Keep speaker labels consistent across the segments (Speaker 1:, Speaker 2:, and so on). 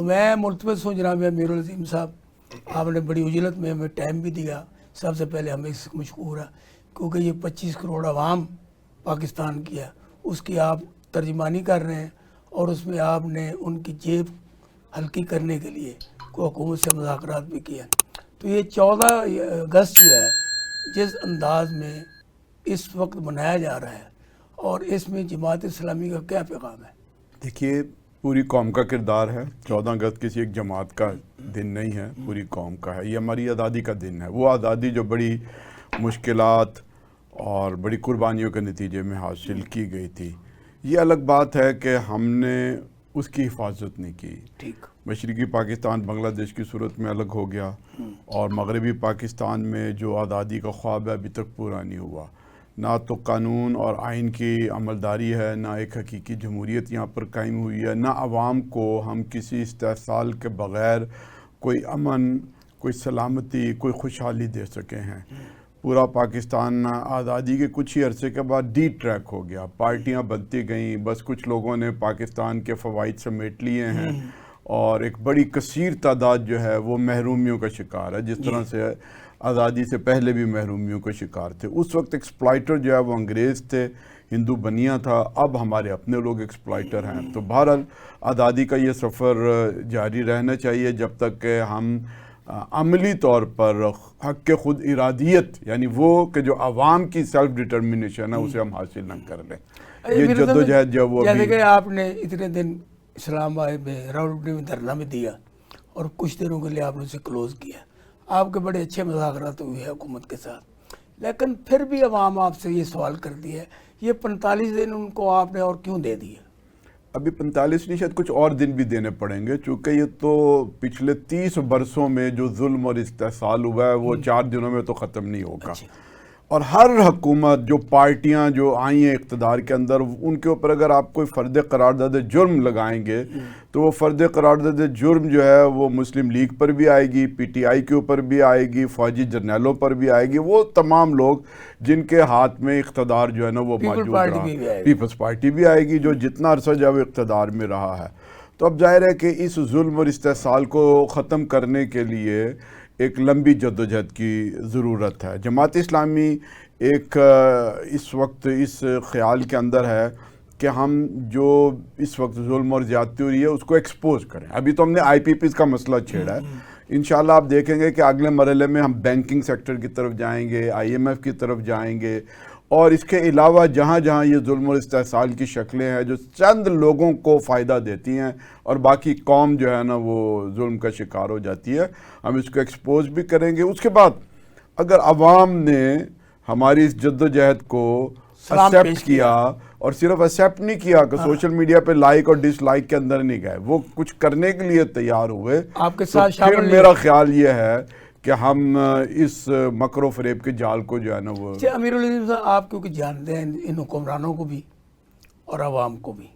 Speaker 1: تو میں ملتمس ہوں جناب امیر العظیم صاحب، آپ نے بڑی اجلت میں ہمیں ٹائم بھی دیا، سب سے پہلے ہمیں اس سے مشکور ہے کیونکہ یہ 25 کروڑ عوام پاکستان کی ہے، اس کی آپ ترجمانی کر رہے ہیں اور اس میں آپ نے ان کی جیب ہلکی کرنے کے لیے کو حکومت سے مذاکرات بھی کیا۔ تو یہ 14 اگست جو ہے جس انداز میں اس وقت منایا جا رہا ہے اور اس میں جماعت اسلامی کا کیا پیغام ہے؟
Speaker 2: دیکھیے پوری قوم کا کردار ہے، 14 اگست کسی ایک جماعت کا دن نہیں ہے، پوری قوم کا ہے، یہ ہماری آزادی کا دن ہے، وہ آزادی جو بڑی مشکلات اور بڑی قربانیوں کے نتیجے میں حاصل کی گئی تھی۔ یہ الگ بات ہے کہ ہم نے اس کی حفاظت نہیں کی۔
Speaker 1: ٹھیک،
Speaker 2: مشرقی پاکستان بنگلہ دیش کی صورت میں الگ ہو گیا اور مغربی پاکستان میں جو آزادی کا خواب ہے ابھی تک پورا نہیں ہوا۔ نہ تو قانون اور آئین کی عملداری ہے، نہ ایک حقیقی جمہوریت یہاں پر قائم ہوئی ہے، نہ عوام کو ہم کسی استحصال کے بغیر کوئی امن، کوئی سلامتی، کوئی خوشحالی دے سکے ہیں۔ پورا پاکستان آزادی کے کچھ ہی عرصے کے بعد ڈی ٹریک ہو گیا، پارٹیاں بنتی گئیں، بس کچھ لوگوں نے پاکستان کے فوائد سمیٹ لیے ہیں اور ایک بڑی کثیر تعداد جو ہے وہ محرومیوں کا شکار ہے، جس طرح سے آزادی سے پہلے بھی محرومیوں کا شکار تھے۔ اس وقت ایکسپلائٹر جو ہے وہ انگریز تھے، ہندو بنیا تھا، اب ہمارے اپنے لوگ ایکسپلائٹر ہیں۔ تو بہرحال آزادی کا یہ سفر جاری رہنا چاہیے جب تک کہ ہم عملی طور پر حق کے خود ارادیت، یعنی وہ کہ جو عوام کی سیلف ڈٹرمنیشن ہے اسے ہم حاصل نہ کر لیں۔ یہ جدوجہد جو وہ
Speaker 1: جیسے کہ آپ نے اتنے دن اسلام آباد میں راولپنڈی میں دھرنا بھی دیا اور کچھ دنوں کے لیے آپ نے اسے کلوز کیا، آپ کے بڑے اچھے مذاکرات ہوئے ہیں حکومت کے ساتھ، لیکن پھر بھی عوام آپ سے یہ سوال کرتی ہے یہ 45 دن ان کو آپ نے اور کیوں دے دیے؟
Speaker 2: ابھی 45 نہیں، شاید کچھ اور دن بھی دینے پڑیں گے، چونکہ یہ تو پچھلے 30 برسوں میں جو ظلم اور استحصال ہوا ہے وہ 4 دنوں میں تو ختم نہیں ہوگا۔ اور ہر حکومت، جو پارٹیاں جو آئی ہیں اقتدار کے اندر، ان کے اوپر اگر آپ کوئی فرد قرارداد جرم لگائیں گے تو وہ فرد قرارداد جرم جو ہے وہ مسلم لیگ پر بھی آئے گی، پی ٹی آئی کے اوپر بھی آئے گی، فوجی جرنیلوں پر بھی آئے گی، وہ تمام لوگ جن کے ہاتھ میں اقتدار جو ہے نا وہ موجود رہا، پیپلز پارٹی بھی آئے گی جو جتنا عرصہ جو ہے وہ اقتدار میں رہا ہے۔ تو اب ظاہر ہے کہ اس ظلم اور استحصال کو ختم کرنے کے لیے ایک لمبی جدوجہد کی ضرورت ہے۔ جماعت اسلامی ایک اس وقت اس خیال کے اندر ہے کہ ہم جو اس وقت ظلم اور زیادتی ہو رہی ہے اس کو ایکسپوز کریں۔ ابھی تو ہم نے آئی پی پیز کا مسئلہ چھیڑا ہے، انشاءاللہ آپ دیکھیں گے کہ اگلے مرحلے میں ہم بینکنگ سیکٹر کی طرف جائیں گے، آئی ایم ایف کی طرف جائیں گے، اور اس کے علاوہ جہاں جہاں یہ ظلم اور استحصال کی شکلیں ہیں جو چند لوگوں کو فائدہ دیتی ہیں اور باقی قوم جو ہے نا وہ ظلم کا شکار ہو جاتی ہے، ہم اس کو ایکسپوز بھی کریں گے۔ اس کے بعد اگر عوام نے ہماری اس جدوجہد کو ایکسیپٹ کیا، اور صرف ایکسیپٹ نہیں کیا کہ سوشل میڈیا پہ لائک اور ڈس لائک کے اندر نہیں گئے، وہ کچھ کرنے کے لیے تیار ہوئے،
Speaker 1: آپ کے ساتھ
Speaker 2: تو پھر میرا خیال یہ ہے کہ ہم اس مکر و فریب کے جال کو جو ہے نا وہ
Speaker 1: امیر العظیم صاحب، آپ کیونکہ جانتے ہیں ان حکمرانوں کو بھی اور عوام کو بھی،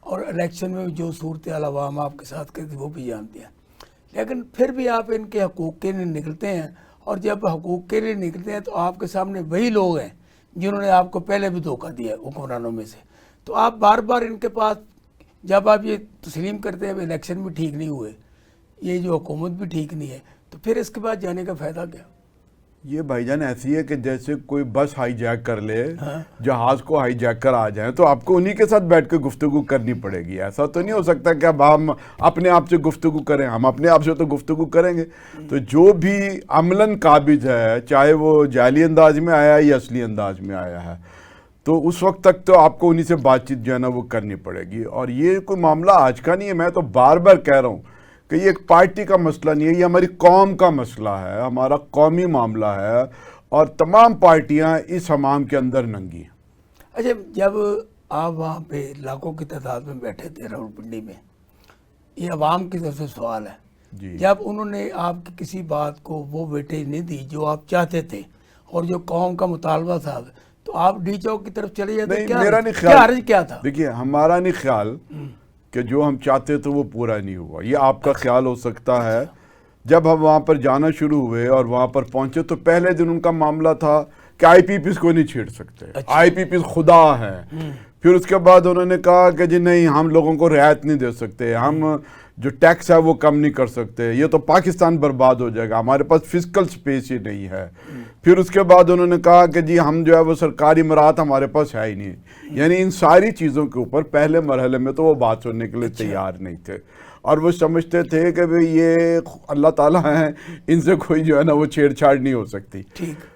Speaker 1: اور الیکشن میں جو صورتحال عوام آپ کے ساتھ کرتی وہ بھی جانتے ہیں، لیکن پھر بھی آپ ان کے حقوق کے لیے نکلتے ہیں، اور جب حقوق کے لیے نکلتے ہیں تو آپ کے سامنے وہی لوگ ہیں جنہوں نے آپ کو پہلے بھی دھوکہ دیا ہے حکمرانوں میں سے، تو آپ بار بار ان کے پاس جب آپ یہ تسلیم کرتے ہیں الیکشن بھی ٹھیک نہیں ہوئے، یہ جو حکومت بھی ٹھیک نہیں ہے، تو پھر اس کے بعد جانے کا فائدہ کیا؟
Speaker 2: یہ بھائی جان ایسی ہے کہ جیسے کوئی بس ہائی جیک کر لے، جہاز کو ہائی جیک کر آ جائیں، تو آپ کو انہی کے ساتھ بیٹھ کے گفتگو کرنی پڑے گی۔ ایسا تو نہیں ہو سکتا کہ اب ہم اپنے آپ سے گفتگو کریں، ہم اپنے آپ سے تو گفتگو کریں گے۔ تو جو بھی عملاً قابض ہے، چاہے وہ جعلی انداز میں آیا ہے یا اصلی انداز میں آیا ہے، تو اس وقت تک تو آپ کو انہی سے بات چیت جو ہے نا وہ کرنی پڑے گی۔ اور یہ کوئی معاملہ آج کا نہیں ہے، میں تو بار بار کہہ رہا ہوں کہ یہ ایک پارٹی کا مسئلہ نہیں ہے، یہ ہماری قوم کا مسئلہ ہے، ہمارا قومی معاملہ ہے، اور تمام پارٹیاں اس حمام کے اندر ننگی ہیں۔
Speaker 1: اچھا، جب آپ وہاں پہ لاکھوں کی تعداد میں بیٹھے تھے راولپنڈی میں، یہ عوام کی طرف سے سوال ہے، جب انہوں نے آپ کی کسی بات کو وہ ویٹیج نہیں دی جو آپ چاہتے تھے اور جو قوم کا مطالبہ تھا، تو آپ ڈی چوک کی طرف چلے جاتے؟ کیا حرج کیا تھا؟
Speaker 2: دیکھیے، ہمارا نہیں خیال کہ جو ہم چاہتے تھے وہ پورا نہیں ہوا، یہ آپ کا خیال ہو سکتا ہے۔ جب ہم وہاں پر جانا شروع ہوئے اور وہاں پر پہنچے تو پہلے دن ان کا معاملہ تھا کہ آئی پی پیز کو نہیں چھیڑ سکتے، آئی پی پیز خدا ہے، پھر اس کے بعد انہوں نے کہا کہ جی نہیں ہم لوگوں کو رعایت نہیں دے سکتے, ہم جو ٹیکس ہے وہ کم نہیں کر سکتے, یہ تو پاکستان برباد ہو جائے گا, ہمارے پاس فزیکل سپیس ہی نہیں ہے. پھر اس کے بعد انہوں نے کہا کہ جی ہم جو ہے وہ سرکاری مراحت ہمارے پاس ہے ہی نہیں. یعنی ان ساری چیزوں کے اوپر پہلے مرحلے میں تو وہ بات سننے کے لیے تیار نہیں تھے, اور وہ سمجھتے تھے کہ بھئی یہ اللہ تعالیٰ ہیں, ان سے کوئی جو ہے نا وہ چھیڑ چھاڑ نہیں ہو سکتی.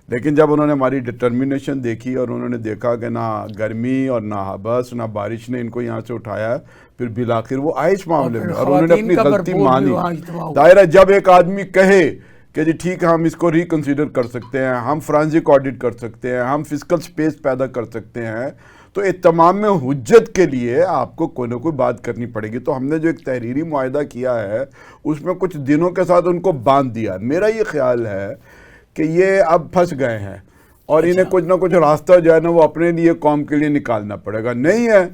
Speaker 2: لیکن جب انہوں نے ہماری ڈٹرمنیشن دیکھی اور انہوں نے دیکھا کہ نہ گرمی اور نہ بس نہ بارش نے ان کو یہاں سے اٹھایا, پھر بالآخر وہ آئے اس معاملے میں اور انہوں نے اپنی غلطی مانی. دائرہ جب ایک آدمی کہے کہ جی ٹھیک ہے ہم اس کو ریکنسیڈر کر سکتے ہیں, ہم فرانزک آڈٹ کر سکتے ہیں, ہم فزیکل سپیس پیدا کر سکتے ہیں, تو اتمام حجت کے لیے آپ کو کوئی نہ کوئی بات کرنی پڑے گی. تو ہم نے جو ایک تحریری معاہدہ کیا ہے اس میں کچھ دنوں کے ساتھ ان کو باندھ دیا. میرا یہ خیال ہے کہ یہ اب پھنس گئے ہیں اور انہیں کچھ نہ کچھ راستہ جو ہے نا وہ اپنے لیے قوم کے لیے نکالنا پڑے گا. نہیں ہے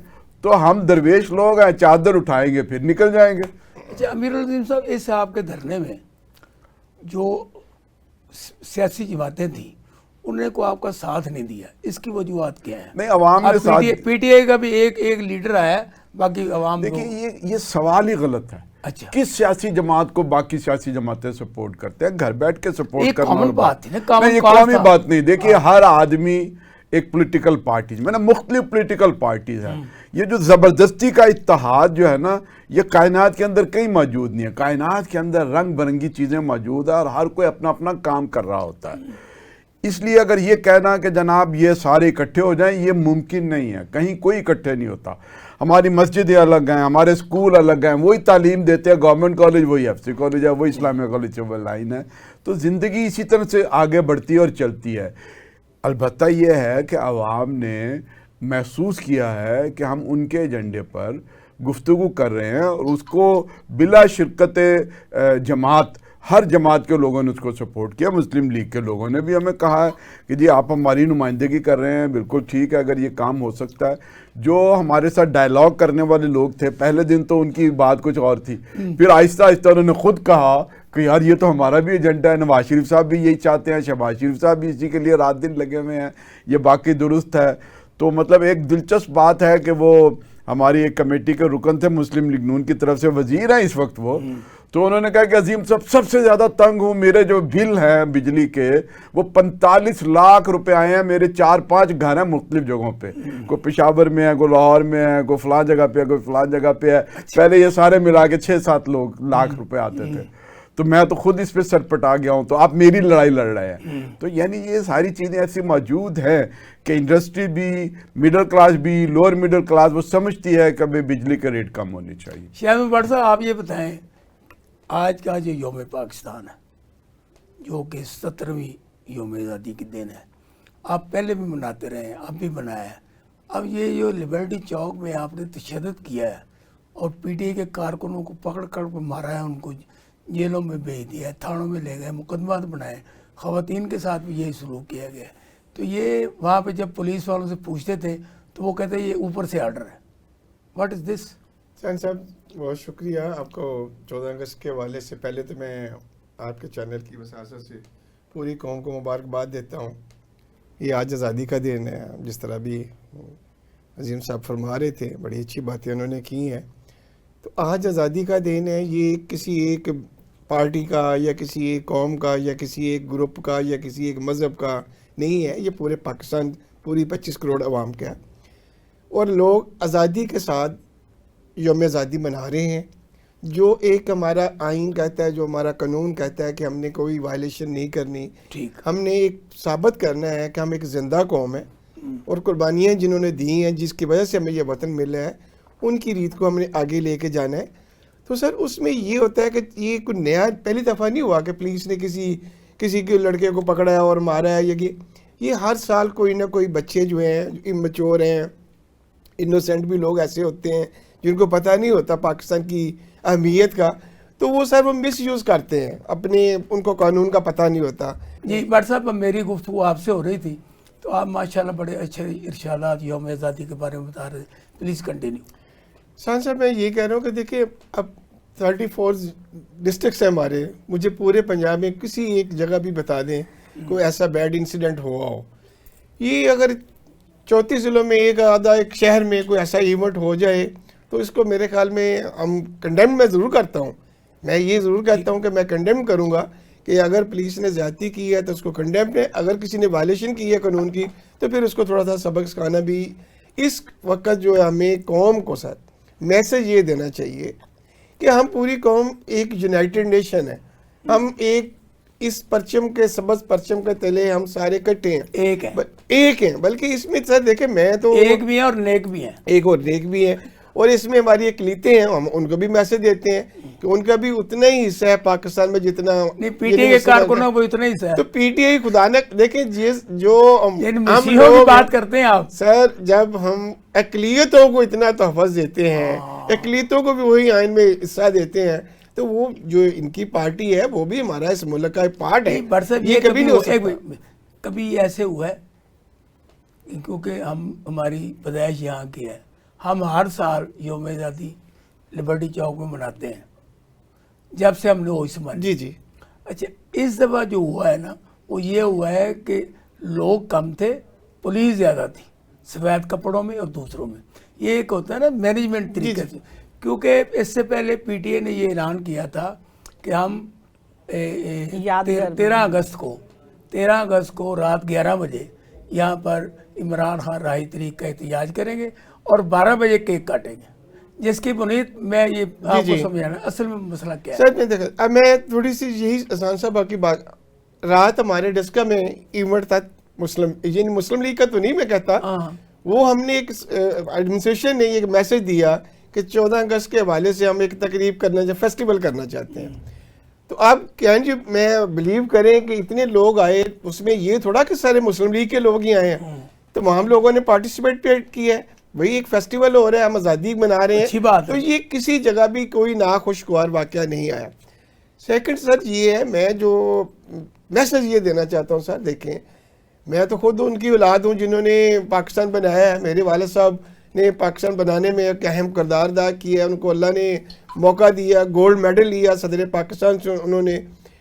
Speaker 2: تو ہم درویش لوگ ہیں, چادر اٹھائیں گے پھر نکل جائیں گے.
Speaker 1: اچھا امیر العظیم صاحب, اس آپ کے دھرنے میں جو سیاسی جماعتیں تھیں انہوں نے کو آپ کا ساتھ نہیں دیا, اس کی وجوہات کیا ہیں؟
Speaker 2: نہیں عوام نے ساتھ,
Speaker 1: پی ٹی آئی کا بھی ایک لیڈر آیا, باقی عوام.
Speaker 2: دیکھیں یہ سوال ہی غلط ہے.
Speaker 1: اچھا
Speaker 2: کس سیاسی جماعت کو باقی سیاسی جماعتیں سپورٹ کرتے ہیں؟ گھر بیٹھ کے سپورٹ کرنا
Speaker 1: کامن بات ہے نا,
Speaker 2: نہیں, یہ قومی بات نہیں. دیکھیے ہر آدمی ایک پولیٹیکل پارٹیز میں نا, مختلف پولیٹیکل پارٹیز ہیں. یہ جو زبردستی کا اتحاد جو ہے نا یہ کائنات کے اندر کہیں موجود نہیں ہے. کائنات کے اندر رنگ برنگی چیزیں موجود ہیں اور ہر کوئی اپنا اپنا کام کر رہا ہوتا ہے. اس لیے اگر یہ کہنا کہ جناب یہ سارے اکٹھے ہو جائیں, یہ ممکن نہیں ہے. کہیں کوئی اکٹھے نہیں ہوتا. ہماری مسجدیں الگ ہیں, ہمارے اسکول الگ ہیں, وہی تعلیم دیتے ہیں, گورنمنٹ کالج وہی ایف سی کالج ہے, وہی اسلامیہ کالج سول لائن ہے. تو زندگی اسی طرح سے آگے بڑھتی ہے اور چلتی ہے. البتہ یہ ہے کہ عوام نے محسوس کیا ہے کہ ہم ان کے ایجنڈے پر گفتگو کر رہے ہیں اور اس کو بلا شرکت جماعت, ہر جماعت کے لوگوں نے اس کو سپورٹ کیا. مسلم لیگ کے لوگوں نے بھی ہمیں کہا ہے کہ جی آپ ہماری نمائندگی کر رہے ہیں, بالکل ٹھیک ہے, اگر یہ کام ہو سکتا ہے. جو ہمارے ساتھ ڈائلاگ کرنے والے لوگ تھے پہلے دن تو ان کی بات کچھ اور تھی, پھر آہستہ آہستہ انہوں نے خود کہا کہ یار یہ تو ہمارا بھی ایجنڈا ہے, نواز شریف صاحب بھی یہی چاہتے ہیں, شہباز شریف صاحب بھی اسی کے لیے رات دن لگے ہوئے ہیں, یہ باقی درست ہے. تو مطلب ایک دلچسپ بات ہے کہ وہ ہماری ایک کمیٹی کے رکن تھے مسلم لیگ نون کی طرف سے, وزیر ہیں اس وقت وہ, تو انہوں نے کہا کہ عظیم صاحب سب سے زیادہ تنگ ہوں, میرے جو بل ہیں بجلی کے وہ 45 لاکھ روپے آئے ہیں, میرے 4-5 گھر ہیں مختلف جگہوں پہ, کوئی پشاور میں ہے, کوئی لاہور میں ہے, کوئی فلاں جگہ پہ ہے, کوئی فلاں جگہ پہ ہے. پہلے یہ سارے ملا کے 6-7 لاکھ روپے آتے تھے, تو میں تو خود اس پہ سرپٹا گیا ہوں, تو آپ میری لڑائی لڑ رہے ہیں. تو یعنی یہ ساری چیزیں ایسی موجود ہیں کہ انڈسٹری بھی, مڈل کلاس بھی, لوور مڈل کلاس وہ سمجھتی ہے کہ بجلی کا ریٹ کم ہونی چاہیے.
Speaker 1: شاہ بٹ صاحب آپ یہ بتائیں, آج کا جو یوم پاکستان ہے جو کہ 17ویں یوم آزادی کے دن ہے, آپ پہلے بھی مناتے رہے ہیں, اب بھی منایا ہے. اب یہ جو لبرٹی چوک میں آپ نے تشدد کیا ہے اور پی ٹی آئی کے کارکنوں کو پکڑ کر مارا ہے, ان کو جیلوں میں بھیج دیا ہے, تھانوں میں لے گئے, مقدمات بنائے, خواتین کے ساتھ بھی یہی سلوک کیا گیا. تو یہ وہاں پہ جب پولیس والوں سے پوچھتے تھے تو وہ کہتے ہیں یہ اوپر سے آرڈر ہے. واٹ از دس؟
Speaker 3: سین صاحب بہت شکریہ آپ کو. 14 اگست کے حوالے سے پہلے تو میں آپ کے چینل کی وساطت سے پوری قوم کو مبارکباد دیتا ہوں. یہ آج آزادی کا دن ہے, جس طرح بھی عظیم صاحب فرما رہے تھے, بڑی اچھی باتیں انہوں نے کی ہیں. تو آج آزادی کا دن ہے, یہ کسی ایک پارٹی کا یا کسی ایک قوم کا یا کسی ایک گروپ کا یا کسی ایک مذہب کا نہیں ہے, یہ پورے پاکستان, پوری 25 کروڑ عوام کا ہے. اور لوگ آزادی کے ساتھ یوم آزادی منا رہے ہیں, جو ایک ہمارا آئین کہتا ہے, جو ہمارا قانون کہتا ہے کہ ہم نے کوئی وائلیشن نہیں کرنی. ہم نے ایک ثابت کرنا ہے کہ ہم ایک زندہ قوم ہے, اور قربانیاں جنہوں نے دی ہیں, جس کی وجہ سے ہمیں یہ وطن ملا ہے, ان کی ریت کو ہم نے آگے لے کے جانا ہے. تو سر اس میں یہ ہوتا ہے کہ یہ کوئی نیا پہلی دفعہ نہیں ہوا کہ پولیس نے کسی کے لڑکے کو پکڑا ہے اور مارا ہے. یہ ہر سال کوئی نہ کوئی بچے جو ہیں امچور ہیں, انوسینٹ بھی لوگ ایسے ہوتے ہیں جن کو پتہ نہیں ہوتا پاکستان کی اہمیت کا, تو وہ سر وہ مس یوز کرتے ہیں اپنے, ان کو قانون کا پتہ نہیں ہوتا.
Speaker 1: جی بٹ صاحب میری گفتگو آپ سے ہو رہی تھی تو آپ ماشاءاللہ بڑے اچھے ارشادات یوم آزادی کے بارے میں بتا رہے تھے, پلیز کنٹینیو.
Speaker 3: سان صاحب میں یہ کہہ رہا ہوں کہ دیکھیں اب 34 ڈسٹرکٹس ہیں ہمارے, مجھے پورے پنجاب میں کسی ایک جگہ بھی بتا دیں کوئی ایسا بیڈ انسیڈنٹ ہوا ہو. یہ اگر 34 ضلعوں میں ایک آدھا ایک شہر میں کوئی ایسا ایونٹ ہو جائے تو اس کو میرے خیال میں ہم کنڈیم میں ضرور کرتا ہوں. میں یہ ضرور کہتا ہوں کہ میں کنڈیم کروں گا کہ اگر پولیس نے زیادتی کی ہے تو اس کو کنڈیم کریں, اگر کسی نے وائلیشن کی ہے قانون کی تو پھر اس کو تھوڑا سا سبق سکھانا بھی. اس وقت جو ہے ہمیں قوم کو ساتھ میسج یہ دینا چاہیے کہ ہم پوری قوم ایک یونائٹڈ نیشن ہے, ہم ایک اس پرچم کے سبز پرچم کے تلے ہم سارے کٹے ہیں, ایک ہیں. بلکہ اس میں سر دیکھیں میں تو
Speaker 1: ایک بھی ہیں اور نیک بھی ہیں,
Speaker 3: ایک اور نیک بھی ہیں, اور اس میں ہماری اقلیتیں ہیں, ہم ان کو بھی میسج دیتے ہیں کہ ان کا بھی اتنا ہی حصہ ہے پاکستان میں جتنا
Speaker 1: پی ٹی آئی کے کارکنوں کو اتنا ہی حصہ ہے.
Speaker 3: تو پی ٹی آئی خدا نہ دیکھیں جو
Speaker 1: ہم لوگ بات کرتے ہیں آپ
Speaker 3: سر, جب ہم اقلیتوں کو اتنا تحفظ دیتے ہیں, اقلیتوں کو بھی وہی آئین میں حصہ دیتے ہیں, تو وہ جو ان کی پارٹی ہے وہ بھی ہمارا اس ملک کا ایک پارٹ ہے.
Speaker 1: یہ کبھی نہیں ہو سکتا. کبھی ایسے ہوا ہے کیونکہ ہماری پیدائش یہاں کی ہے, ہم ہر سال یوم آزادی لبرٹی چوک میں مناتے ہیں جب سے ہم نے ہوش سمجھی.
Speaker 3: جی
Speaker 1: اچھا, اس دفعہ جو ہوا ہے نا وہ یہ ہوا ہے کہ لوگ کم تھے, پولیس زیادہ تھی, سفید کپڑوں میں اور دوسروں میں. یہ ایک ہوتا ہے نا مینجمنٹ طریقے سے, کیونکہ اس سے پہلے پی ٹی اے نے یہ اعلان کیا تھا کہ ہم 13 اگست کو رات 11 بجے یہاں پر عمران خان راہی طریق کا احتجاج کریں گے اور 12 بجے کیک کاٹیں گے, جس کی بنیاد میں یہ آپ کو سمجھانا اصل میں مسئلہ کیا ہے.
Speaker 3: سر میں دیکھا, اب میں تھوڑی سی یہی احسان صاحب آپ کی بات, رات ہمارے ڈسکا میں ایونٹ تھا مسلم لیگ کا تو نہیں میں کہتا, وہ ہم نے ایک ایڈمنسٹریشن نے ایک میسج دیا کہ 14 اگست کے حوالے سے ہم ایک تقریب کرنا فیسٹیول کرنا چاہتے ہیں. تو آپ کیا جی میں بلیو کریں کہ اتنے لوگ آئے, اس میں یہ تھوڑا کہ سارے مسلم لیگ کے لوگ ہی آئے ہیں, تو ہم لوگوں نے پارٹیسپیٹ کیا ہے, وہی ایک فیسٹیول ہو رہا ہے, ہم آزادی منا رہے ہیں, تو یہ کسی جگہ بھی کوئی ناخوشگوار واقعہ نہیں آیا. سیکنڈ سر یہ ہے, میں جو میسج یہ دینا چاہتا ہوں سر, دیکھیں میں تو خود ان کی اولاد ہوں جنہوں نے پاکستان بنایا ہے. میرے والد صاحب نے پاکستان بنانے میں ایک اہم کردار ادا کیا ہے, ان کو اللہ نے موقع دیا, گولڈ میڈل لیا صدر پاکستان سے انہوں نے,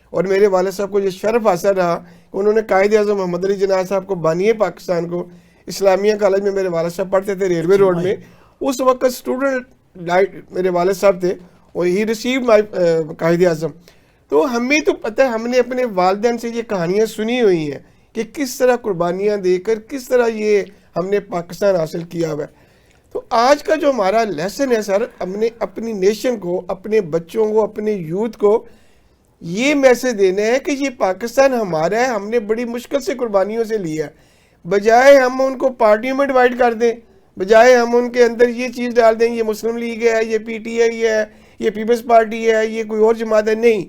Speaker 3: اور میرے والد صاحب کو یہ شرف حاصل رہا کہ انہوں نے قائد اعظم محمد علی جناح صاحب کو بانی پاکستان کو, اسلامیہ کالج میں میرے والد صاحب پڑھتے تھے ریلوے روڈ میں, اس وقت اسٹوڈنٹ میرے والد صاحب تھے, اور ہی ریسیو مائی قائد اعظم. تو ہمیں تو پتہ ہے, ہم نے اپنے والدین سے یہ کہانیاں سنی ہوئی ہیں کہ کس طرح قربانیاں دے کر کس طرح یہ ہم نے پاکستان حاصل کیا ہوا ہے. تو آج کا جو ہمارا لیسن ہے سر, ہم نے اپنی نیشن کو, اپنے بچوں کو, اپنے یوتھ کو یہ میسج دینا ہے کہ یہ پاکستان ہمارا ہے, ہم نے بڑی مشکل سے قربانیوں سے لیا ہے. بجائے ہم ان کو پارٹیوں میں ڈیوائیڈ کر دیں, بجائے ہم ان کے اندر یہ چیز ڈال دیں یہ مسلم لیگ ہے, یہ پی ٹی آئی ہے, یہ پیپلز پارٹی ہے, یہ کوئی اور جماعت ہے, نہیں.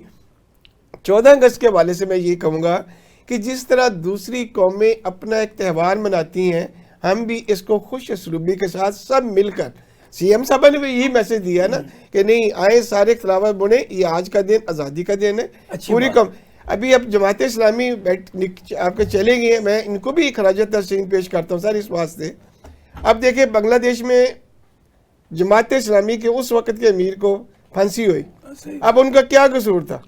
Speaker 3: 14 اگست کے حوالے سے میں یہ کہوں گا کہ جس طرح دوسری قومیں اپنا ایک تہوار مناتی ہیں, ہم بھی اس کو خوش اسلوبی کے ساتھ سب مل کر, سی ایم صاحب نے بھی یہی میسج دیا نا کہ نہیں آئے سارے اختلافات بنے, یہ آج کا دن آزادی کا دن ہے. پوری قوم ابھی اب جماعت اسلامی آپ کے چلے گئے ہیں, میں ان کو بھی خراج تحسین پیش کرتا ہوں سر اس واسطے. اب دیکھیں بنگلہ دیش میں جماعت اسلامی کے اس وقت کے امیر کو پھانسی ہوئی, اب ان کا کیا قصور تھا؟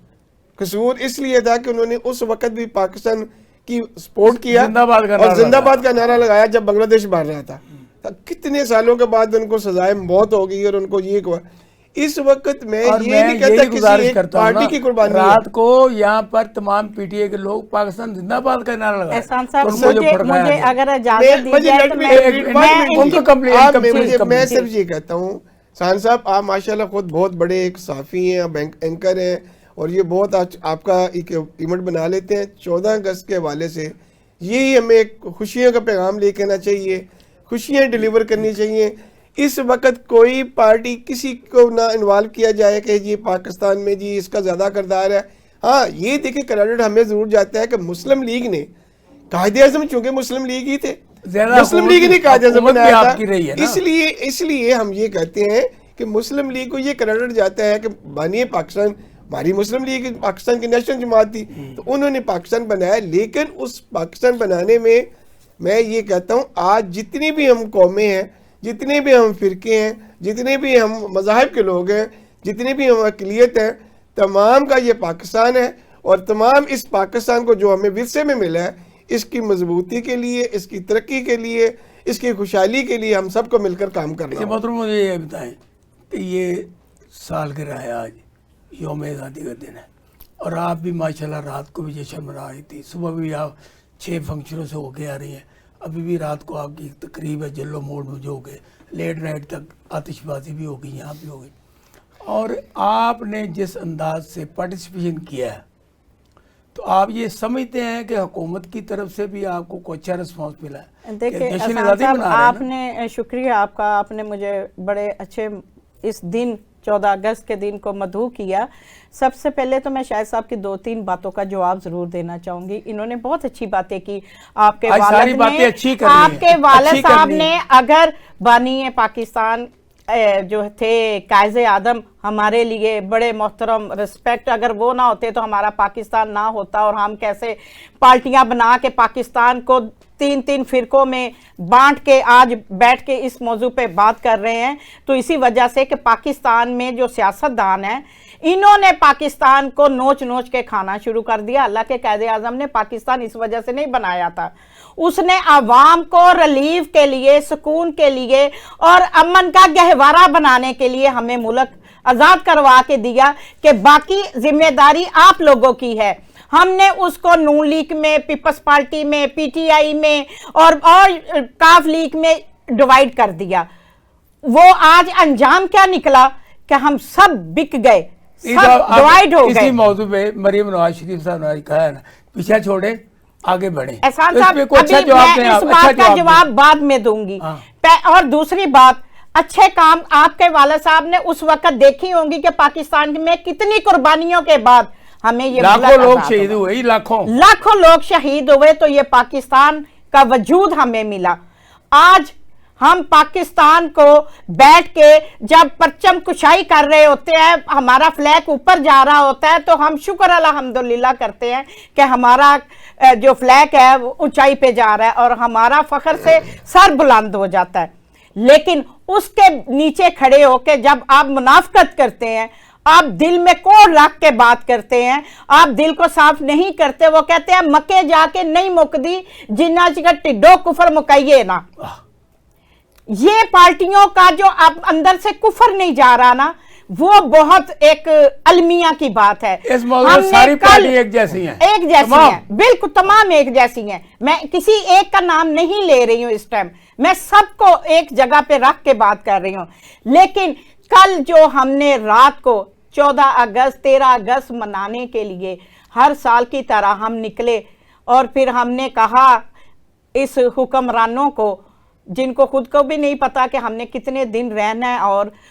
Speaker 3: قصور اس لیے تھا کہ انہوں نے اس وقت بھی پاکستان کی سپورٹ کیا اور زندہ باد کا نعرہ لگایا جب بنگلہ دیش باہر رہا تھا. کتنے سالوں کے بعد ان کو سزائے موت ہو گئی اور ان کو یہ ہوا. اس وقت میں یہ نہیں کہتا کسی ایک پارٹی کی قربانی,
Speaker 1: رات کو یہاں پر تمام پی ٹی اے کے لوگ پاکستان زندہ باد کا نعرہ لگایا.
Speaker 4: احسان صاحب مجھے اگر اجازت دی جائے
Speaker 3: تو میں صرف یہ کہتا ہوں, سان صاحب آپ ماشاءاللہ خود بہت بڑے ایک صحافی ہیں, اینکر ہیں, اور یہ بہت آپ کا ایک ایونٹ بنا لیتے ہیں. 14 اگست کے حوالے سے یہی ہمیں ایک خوشیوں کا پیغام لے کے آنا چاہیے, خوشیاں ڈیلیور کرنی چاہیے. اس وقت کوئی پارٹی کسی کو نہ انوالو کیا جائے کہ جی پاکستان میں جی اس کا زیادہ کردار ہے. ہاں یہ دیکھیں کریڈٹ ہمیں ضرور جاتا ہے کہ مسلم لیگ نے, قائد اعظم چونکہ مسلم لیگ ہی تھے, مسلم لیگ نے قائد اعظم بنایا تھا, اس لیے ہم یہ کہتے ہیں کہ مسلم لیگ کو یہ کریڈٹ جاتا ہے کہ بانی پاکستان, ہماری مسلم لیگ پاکستان کی نیشنل جماعت تھی تو انہوں نے پاکستان بنایا. لیکن اس پاکستان بنانے میں یہ کہتا ہوں آج جتنی بھی ہم قومیں ہیں, جتنے بھی ہم فرقے ہیں, جتنے بھی ہم مذاہب کے لوگ ہیں, جتنے بھی ہم اقلیت ہیں, تمام کا یہ پاکستان ہے. اور تمام اس پاکستان کو جو ہمیں ورثے میں ملا ہے, اس کی مضبوطی کے لیے, اس کی ترقی کے لیے, اس کی خوشحالی کے لیے ہم سب کو مل کر کام کرنا
Speaker 1: اچھا
Speaker 3: ہوگا۔
Speaker 1: محترم مجھے یہ بتائیں کہ یہ سالگرہ ہے، آج یوم آزادی کا دن ہے، اور آپ بھی ماشاءاللہ رات کو بھی جشن منا رہی تھی، صبح بھی آپ 6 فنکشنوں سے ہو کے آ رہی ہیں، ابھی بھی رات کو آپ کی تقریب ہے جلو موڑ میں جو ہو گئے، لیٹ نائٹ تک آتش بازی بھی ہوگی، یہاں بھی ہوگی، اور آپ نے جس انداز سے پارٹیسپیشن کیا ہے تو آپ یہ سمجھتے ہیں کہ حکومت کی طرف سے بھی آپ کو کوئی اچھا رسپانس ملا ہے؟
Speaker 4: دیکھیں
Speaker 1: جشن
Speaker 4: احسان
Speaker 1: آزادی
Speaker 4: صاحب،
Speaker 1: منا رہے ہیں
Speaker 4: آپ
Speaker 1: نا؟
Speaker 4: نے شکریہ آپ کا، آپ نے مجھے بڑے اچھے اس دن 14 اگست کے دن کو مدعو کیا۔ سب سے پہلے تو میں شاہد صاحب کی 2-3 باتوں کا جواب ضرور دینا چاہوں گی۔ انہوں نے بہت اچھی باتیں کی، آپ کے
Speaker 1: آج ساری
Speaker 4: والد
Speaker 1: باتیں
Speaker 4: نے،
Speaker 1: اچھی کرنی ہیں،
Speaker 4: آپ کے والد
Speaker 1: اچھی
Speaker 4: صاحب
Speaker 1: کرنی
Speaker 4: نے
Speaker 1: ہیں۔
Speaker 4: اگر بانی پاکستان جو تھے قائد اعظم ہمارے لیے بڑے محترم ریسپیکٹ، اگر وہ نہ ہوتے تو ہمارا پاکستان نہ ہوتا، اور ہم کیسے پارٹیاں بنا کے پاکستان کو 3 فرقوں میں بانٹ کے آج بیٹھ کے اس موضوع پہ بات کر رہے ہیں، تو اسی وجہ سے کہ پاکستان میں جو سیاستدان ہیں انہوں نے پاکستان کو نوچ نوچ کے کھانا شروع کر دیا۔ اللہ کے قائد اعظم نے پاکستان اس وجہ سے نہیں بنایا تھا، اس نے عوام کو ریلیف کے لیے، سکون کے لیے اور امن کا گہوارہ بنانے کے لیے ہمیں ملک آزاد کروا کے دیا کہ باقی ذمہ داری آپ لوگوں کی ہے۔ ہم نے اس کو نون لیگ میں، پیپلز پارٹی میں، پی ٹی آئی میں اور کاف لیگ میں ڈیوائیڈ کر دیا۔ وہ آج انجام کیا نکلا کہ ہم سب بک گئے، سب ڈیوائیڈ ہو گئے۔
Speaker 1: اسی موضوع پہ مریم نواز شریف صاحب نے کہا ہے نا، پیچھے چھوڑے آگے بڑھیں۔
Speaker 4: احسان
Speaker 1: تو اس
Speaker 4: صاحب،
Speaker 1: پہ کوئی اچھا
Speaker 4: ابھی
Speaker 1: جواب
Speaker 4: میں
Speaker 1: دیں،
Speaker 4: اس
Speaker 1: اچھا
Speaker 4: بات کا
Speaker 1: دیں۔
Speaker 4: جواب بعد میں دوں گی۔ اور دوسری بات، اچھے کام آپ کے والد صاحب نے اس وقت دیکھی ہوں گی کہ پاکستان میں کتنی قربانیوں کے بعد ہمیں یہ
Speaker 1: لاکھوں لوگ شہید ہوئے،
Speaker 4: لاکھوں لوگ شہید ہوئے، تو یہ پاکستان کا وجود ہمیں ملا۔ آج ہم پاکستان کو بیٹھ کے جب پرچم کشائی کر رہے ہوتے ہیں، ہمارا فلیگ اوپر جا رہا ہوتا ہے، تو ہم شکر الحمدللہ کرتے ہیں کہ ہمارا جو فلیگ ہے وہ اونچائی پہ جا رہا ہے اور ہمارا فخر سے سر بلند ہو جاتا ہے۔ لیکن اس کے نیچے کھڑے ہو کے جب آپ منافقت کرتے ہیں، آپ دل میں کوڑ رکھ کے بات کرتے ہیں، آپ دل کو صاف نہیں کرتے، وہ کہتے ہیں مکے جا کے نہیں مکدی جنہ چکا ٹڈو کفر مکائیے نا۔ یہ پارٹیوں کا جو اب اندر سے کفر نہیں جا رہا نا، وہ بہت ایک المیہ کی بات ہے۔
Speaker 1: اس موضوع ساری پارٹی ایک جیسی ہیں،
Speaker 4: ایک جیسی ہیں، بالکل تمام ایک جیسی ہیں۔ میں کسی ایک کا نام نہیں لے رہی ہوں اس ٹائم، میں سب کو ایک جگہ پہ رکھ کے بات کر رہی ہوں۔ لیکن کل جو ہم نے رات کو 14 اگست 13 اگست منانے کے لیے ہر سال کی طرح ہم نکلے، اور پھر ہم نے کہا اس حکمرانوں کو، جن کو خود کو بھی نہیں پتا کہ ہم نے کتنے دن رہنا ہے،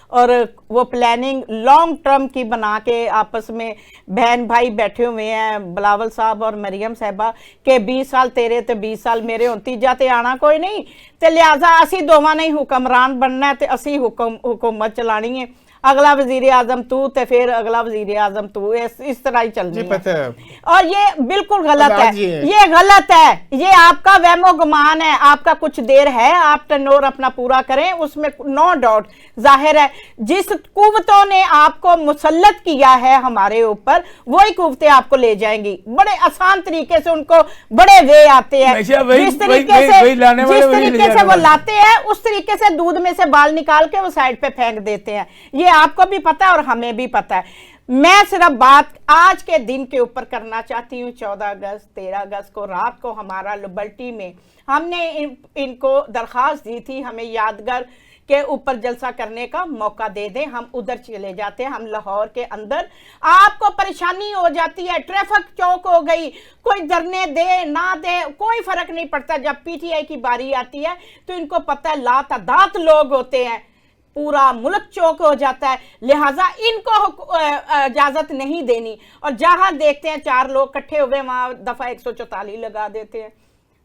Speaker 4: اور وہ پلاننگ لانگ ٹرم کی بنا کے آپس میں بہن بھائی بیٹھے ہوئے ہیں، بلاول صاحب اور مریم صاحبہ، کہ 20 سال تیرے تے 20 سال میرے ہونتی جاتے آنا کوئی نہیں، تے لہٰذا اسی دوواں نہیں حکمران بننا ہے تے اسی حکومت چلانی ہے، اگلا وزیر اعظم تو تے پھر اگلا وزیر اعظم تو، اس طرح ہی چلنی ہے۔ اور یہ بالکل غلط ہے، یہ غلط ہے، یہ آپ کا وہم و گمان ہے۔ آپ کا کچھ دیر ہے، آپ ٹرنور اپنا پورا کریں، اس میں نو ڈاؤٹ ظاہر ہے جس قوتوں نے آپ کو مسلط کیا ہے ہمارے اوپر، وہی قوتیں آپ کو لے جائیں گی۔ بڑے آسان طریقے سے ان کو بڑے وے آتے ہیں، جس طریقے سے وہ لاتے ہیں اس طریقے سے دودھ میں سے بال نکال کے وہ سائڈ پہ پھینک دیتے ہیں۔ یہ آپ کو بھی پتا ہے اور ہمیں بھی پتا ہے۔ میں صرف بات آج کے دن کے اوپر کرنا چاہتی ہوں۔ 14 اگست 13 اگست کو رات کو ہمارا لبرٹی میں ہم نے ان کو درخواست دی تھی، ہمیں یادگار کے اوپر جلسہ کرنے کا موقع دے دیں، ہم ادھر چلے جاتے ہیں۔ ہم لاہور کے اندر، آپ کو پریشانی ہو جاتی ہے، ٹریفک چوک ہو گئی، کوئی دھرنے دے نہ دے کوئی فرق نہیں پڑتا، جب پی ٹی آئی کی باری آتی ہے تو ان کو پتہ ہے لاتعداد لوگ ہوتے ہیں، پورا ملک چوک ہو جاتا ہے، لہٰذا ان کو اجازت نہیں دینی، اور جہاں دیکھتے ہیں 4 لوگ کٹھے ہوئے وہاں دفعہ 144 لگا دیتے ہیں۔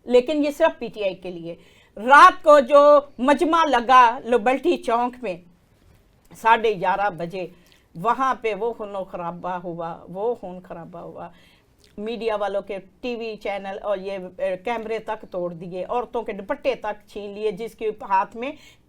Speaker 4: لیکن یہ صرف پی ٹی آئی کے لیے۔ رات کو جو مجمع لگا لبرٹی چوک میں 11:30 بجے، وہاں پہ وہ خون خرابہ ہوا، میڈیا والوں کے ٹی وی چینل اور یہ کیمرے تک توڑ دیے، عورتوں کے دوپٹے تک چھین لیے، جس کے ہاتھ میں